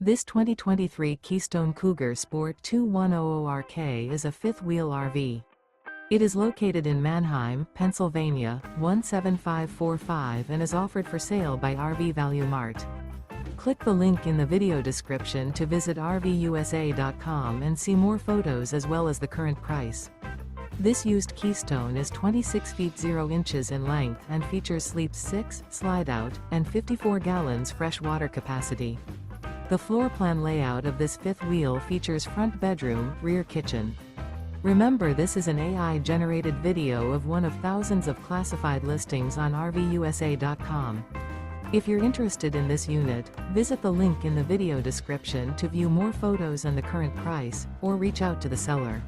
This 2023 Keystone Cougar Sport 2100RK is a fifth-wheel RV. It is located in Manheim, Pennsylvania, 17545 and is offered for sale by RV Value Mart. Click the link in the video description to visit RVUSA.com and see more photos as well as the current price. This used Keystone is 26 feet 0 inches in length and features sleeps 6, slide-out, and 54 gallons fresh water capacity. The floor plan layout of this fifth wheel features front bedroom, rear kitchen. Remember, this is an AI-generated video of one of thousands of classified listings on RVUSA.com. If you're interested in this unit, visit the link in the video description to view more photos and the current price, or reach out to the seller.